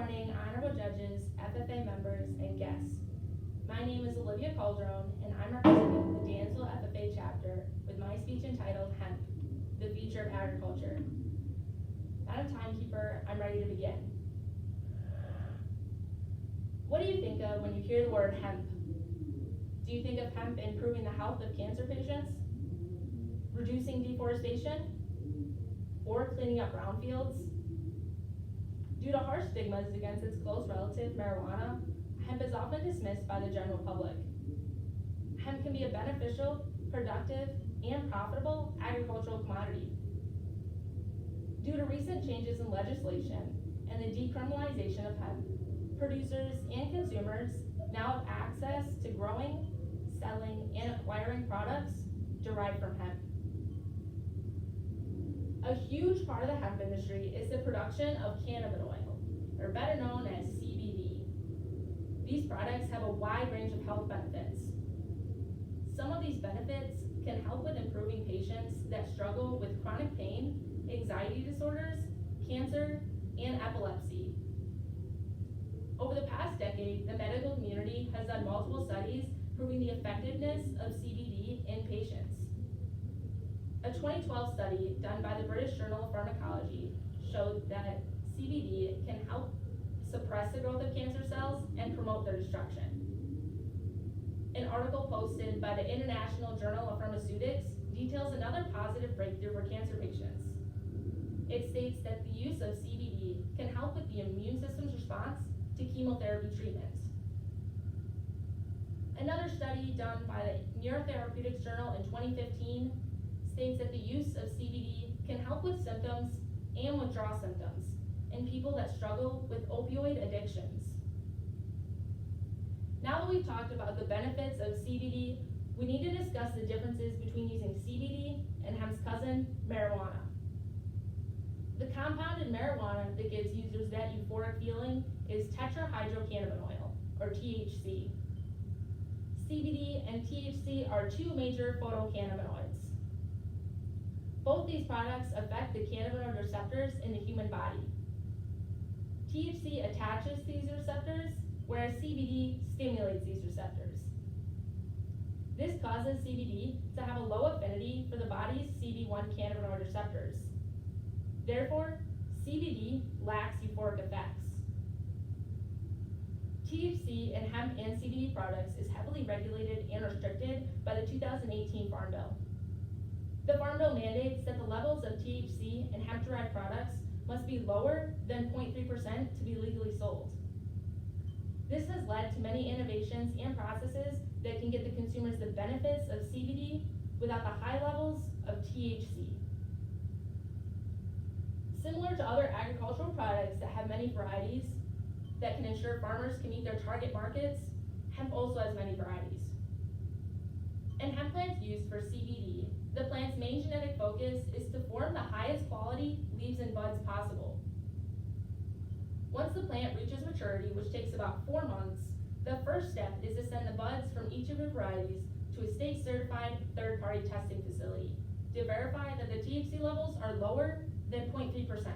morning, honorable judges, FFA members, and guests. My name is Olivia Calderon, and I'm representing the Dansville FFA chapter with my speech entitled Hemp, the Future of Agriculture. Madam Timekeeper, I'm ready to begin. What do you think of when you hear the word hemp? Do you think of hemp improving the health of cancer patients, reducing deforestation, or cleaning up brownfields? Due to harsh stigmas against its close relative, marijuana, hemp is often dismissed by the general public. Hemp can be a beneficial, productive, and profitable agricultural commodity. Due to recent changes in legislation and the decriminalization of hemp, producers and consumers now have access to growing, selling, and acquiring products derived from hemp. A huge part of the hemp industry is the production of cannabis oil, or better known as CBD. These products have a wide range of health benefits. Some of these benefits can help with improving patients that struggle with chronic pain, anxiety disorders, cancer, and epilepsy. Over the past decade, the medical community has done multiple studies proving the effectiveness of CBD in patients. A 2012 study done by the British Journal of Pharmacology showed that CBD can help suppress the growth of cancer cells and promote their destruction. An article posted by the International Journal of Pharmaceutics details another positive breakthrough for cancer patients. It states that the use of CBD can help with the immune system's response to chemotherapy treatment. Another study done by the Neurotherapeutics Journal in 2015 states that the use of CBD can help with symptoms and withdrawal symptoms in people that struggle with opioid addictions. Now that we've talked about the benefits of CBD, we need to discuss the differences between using CBD and hemp's cousin, marijuana. The compound in marijuana that gives users that euphoric feeling is tetrahydrocannabinol, or THC. CBD and THC are two major phytocannabinoids. Both these products affect the cannabinoid receptors in the human body. THC attaches to these receptors, whereas CBD stimulates these receptors. This causes CBD to have a low affinity for the body's CB1 cannabinoid receptors. Therefore, CBD lacks euphoric effects. THC in hemp and CBD products is heavily regulated and restricted by the 2018 Farm Bill. The Farm Bill mandates that the levels of THC in hemp-derived products must be lower than 0.3% to be legally sold. This has led to many innovations and processes that can get the consumers the benefits of CBD without the high levels of THC. Similar to other agricultural products that have many varieties that can ensure farmers can meet their target markets, hemp also has many varieties. In hemp plants used for CBD, the plant's main genetic focus is to form the highest quality leaves and buds possible. Once the plant reaches maturity, which takes about 4 months, the first step is to send the buds from each of the varieties to a state-certified third-party testing facility to verify that the THC levels are lower than 0.3%.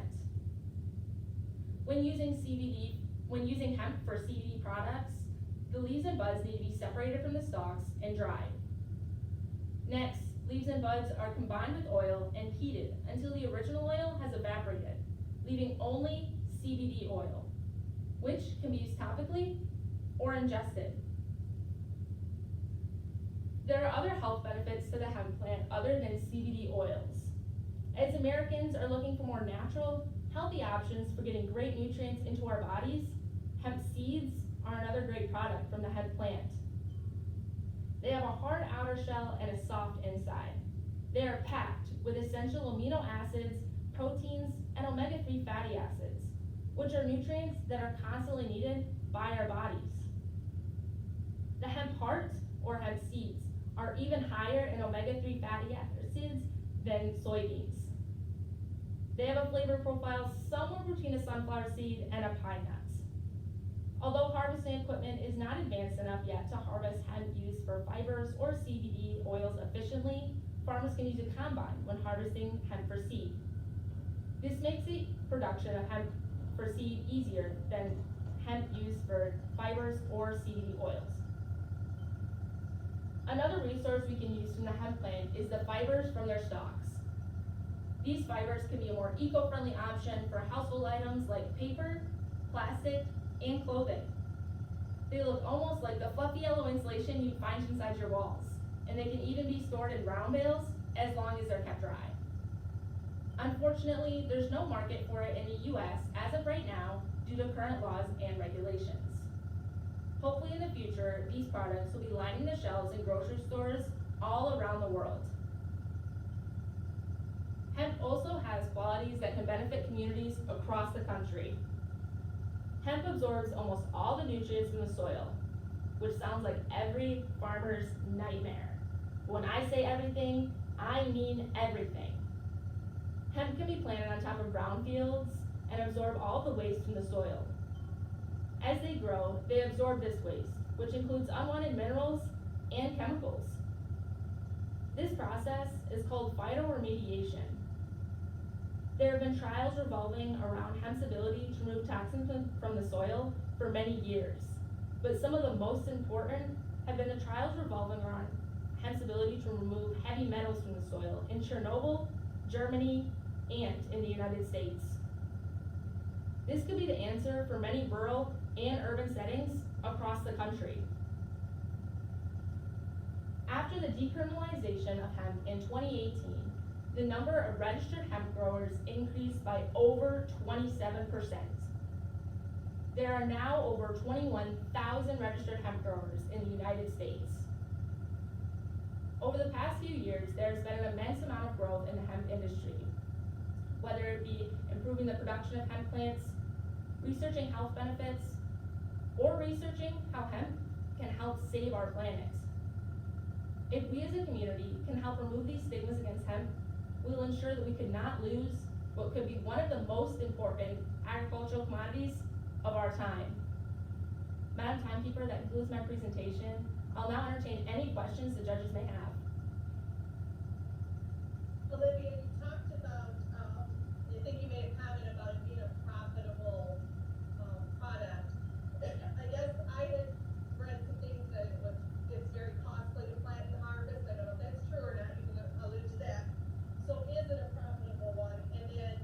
When using hemp for CBD products, the leaves and buds need to be separated from the stalks and dried. Next, leaves and buds are combined with oil and heated until the original oil has evaporated, leaving only CBD oil, which can be used topically or ingested. There are other health benefits to the hemp plant other than CBD oils. As Americans are looking for more natural, healthy options for getting great nutrients into our bodies, hemp seeds are another great product from the hemp plant. They have a hard outer shell and a soft inside. They are packed with essential amino acids, proteins, and omega-3 fatty acids, which are nutrients that are constantly needed by our bodies. The hemp heart, or hemp seeds, are even higher in omega-3 fatty acids than soybeans. They have a flavor profile somewhere between a sunflower seed and a pine nut. Although harvesting equipment is not advanced enough yet to harvest hemp used for fibers or CBD oils efficiently, farmers can use a combine when harvesting hemp for seed. This makes the production of hemp for seed easier than hemp used for fibers or CBD oils. Another resource we can use from the hemp plant is the fibers from their stalks. These fibers can be a more eco-friendly option for household items like paper, plastic, and clothing. They look almost like the fluffy yellow insulation you'd find inside your walls, and they can even be stored in brown bales as long as they're kept dry. Unfortunately, there's no market for it in the US as of right now due to current laws and regulations. Hopefully in the future, these products will be lining the shelves in grocery stores all around the world. Hemp also has qualities that can benefit communities across the country. Hemp absorbs almost all the nutrients in the soil, which sounds like every farmer's nightmare. When I say everything, I mean everything. Hemp can be planted on top of brown fields and absorb all the waste from the soil. As they grow, they absorb this waste, which includes unwanted minerals and chemicals. This process is called phytoremediation. There have been trials revolving around hemp's ability to remove toxins from the soil for many years, but some of the most important have been the trials revolving around hemp's ability to remove heavy metals from the soil in Chernobyl, Germany, and in the United States. This could be the answer for many rural and urban settings across the country. After the decriminalization of hemp in 2018, the number of registered hemp growers increased by over 27%. There are now over 21,000 registered hemp growers in the United States. Over the past few years, there's been an immense amount of growth in the hemp industry, whether it be improving the production of hemp plants, researching health benefits, or researching how hemp can help save our planet. If we as a community can help remove these stigmas against hemp, we will ensure that we could not lose what could be one of the most important agricultural commodities of our time. Madam Timekeeper, that concludes my presentation. I'll now entertain any questions the judges may have. Olivia, you talked about, I think you made a comment about it being a profitable product. I guess I had read some things that it's very costly to plant and harvest. I don't know if that's true or not. You can allude to that. So is it a profitable one? And then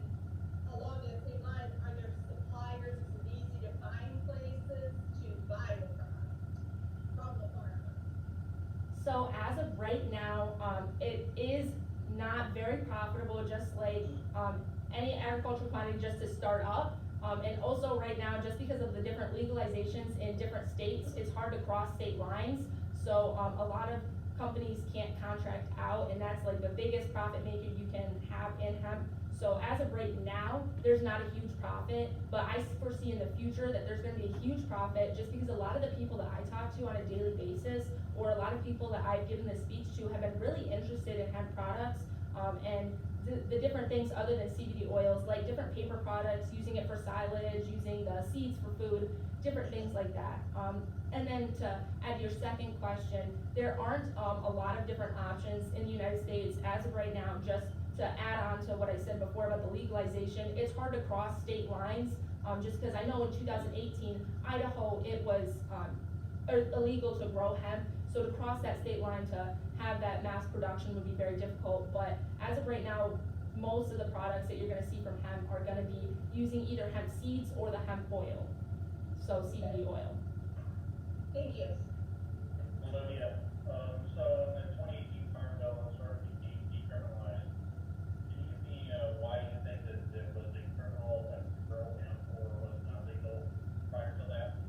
along that same line, are there suppliers? Is it easy to find places to buy the product from the farmer? So as of right now, it is not very profitable, just like any agricultural commodity just to start up. And also right now, just because of the different legalizations in different states, it's hard to cross state lines. So a lot of companies can't contract out, and that's like the biggest profit maker you can have in hemp. So as of right now, there's not a huge profit, but I foresee in the future that there's gonna be a huge profit just because a lot of the people that I talk to on a daily basis, or a lot of people that I've given this speech to, have been really interested in hemp products, and the different things other than CBD oils, like different paper products, using it for silage, using the seeds for food, different things like that. And then to add to your second question, there aren't a lot of different options in the United States as of right now. Just to add on to what I said before about the legalization, it's hard to cross state lines, just because I know in 2018, Idaho, it was illegal to grow hemp. So to cross that state line to have that mass production would be very difficult. But as of right now, most of the products that you're gonna see from hemp are gonna be using either hemp seeds or the hemp oil, so CBD oil. Thank you. Olivia, so in the 2018 Farm Bill was sort of decriminalized. Can you give me why you think that it was a criminal offense to grow hemp, or was it not legal prior to that?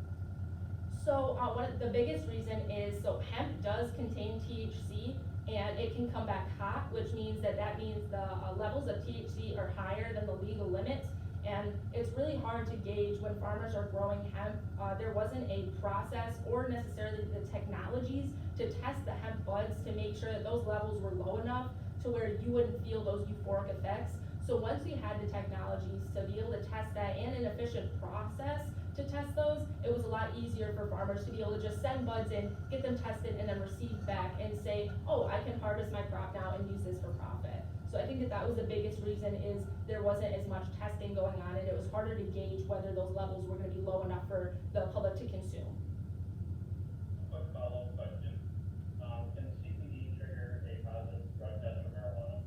So the biggest reason is, so hemp does contain THC, and it can come back hot, which means that means the levels of THC are higher than the legal limit. And it's really hard to gauge when farmers are growing hemp. There wasn't a process or necessarily the technologies to test the hemp buds to make sure that those levels were low enough to where you wouldn't feel those euphoric effects. So once we had the technologies to be able to test that and an efficient process to test those, it was a lot easier for farmers to be able to just send buds in, get them tested, and then receive back and say, oh, I can harvest my crop now and use this for profit. So I think that that was the biggest reason, is there wasn't as much testing going on, and it was harder to gauge whether those levels were gonna be low enough for the public to consume. Quick follow-up question. Can CBD trigger a positive drug test for marijuana?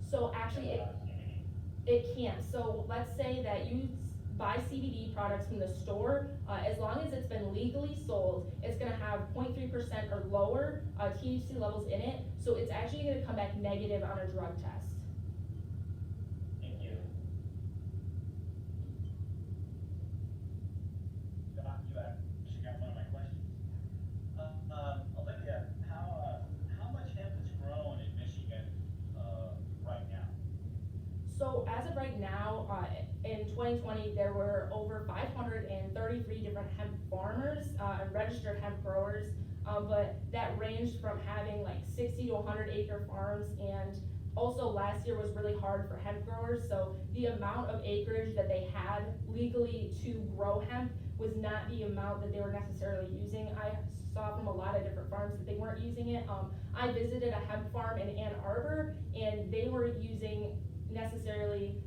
So actually, CBD? it can't. So let's say that you buy CBD products from the store, as long as it's been legally sold, it's gonna have 0.3% or lower THC levels in it, so it's actually gonna come back negative on a drug test. Thank you. Doc, you actually got one of my questions. Olivia, how much hemp is grown in Michigan, right now? So as of right now, in 2020, there were over 533 different hemp farmers, and registered hemp growers, but that ranged from having like 60 to 100 acre farms, and also last year was really hard for hemp growers, so the amount of acreage that they had legally to grow hemp was not the amount that they were necessarily using. I saw from a lot of different farms that they weren't using it. I visited a hemp farm in Ann Arbor, and they were using necessarily,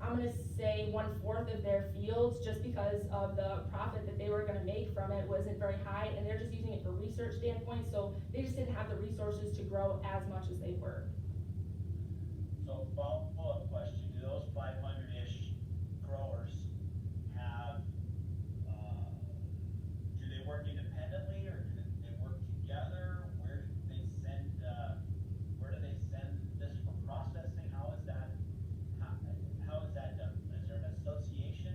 I'm gonna say 1/4 of their fields, just because of the profit that they were gonna make from it wasn't very high, and they're just using it for research standpoint, so they just didn't have the resources to grow as much as they were. So follow-up question, do those 500-ish growers have, do they work independently, or do they work together? Where do they send this for processing? How is that done? Is there an association?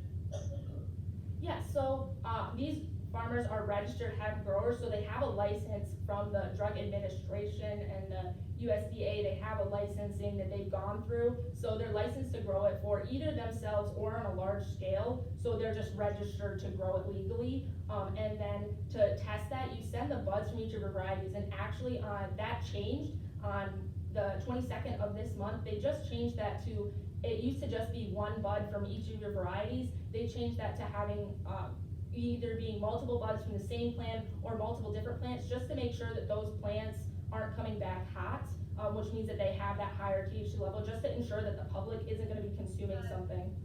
Yeah, so, these farmers are registered hemp growers, so they have a license from the Drug Administration and the USDA. They have a licensing that they've gone through, so they're licensed to grow it for either themselves or on a large scale, so they're just registered to grow it legally. And then to test that, you send the buds from each of your varieties, and actually, that changed on the 22nd of this month. They just changed that to, it used to just be one bud from each of your varieties. They changed that to having, either being multiple buds from the same plant or multiple different plants, just to make sure that those plants aren't coming back hot, which means that they have that higher THC level, just to ensure that the public isn't gonna be consuming something.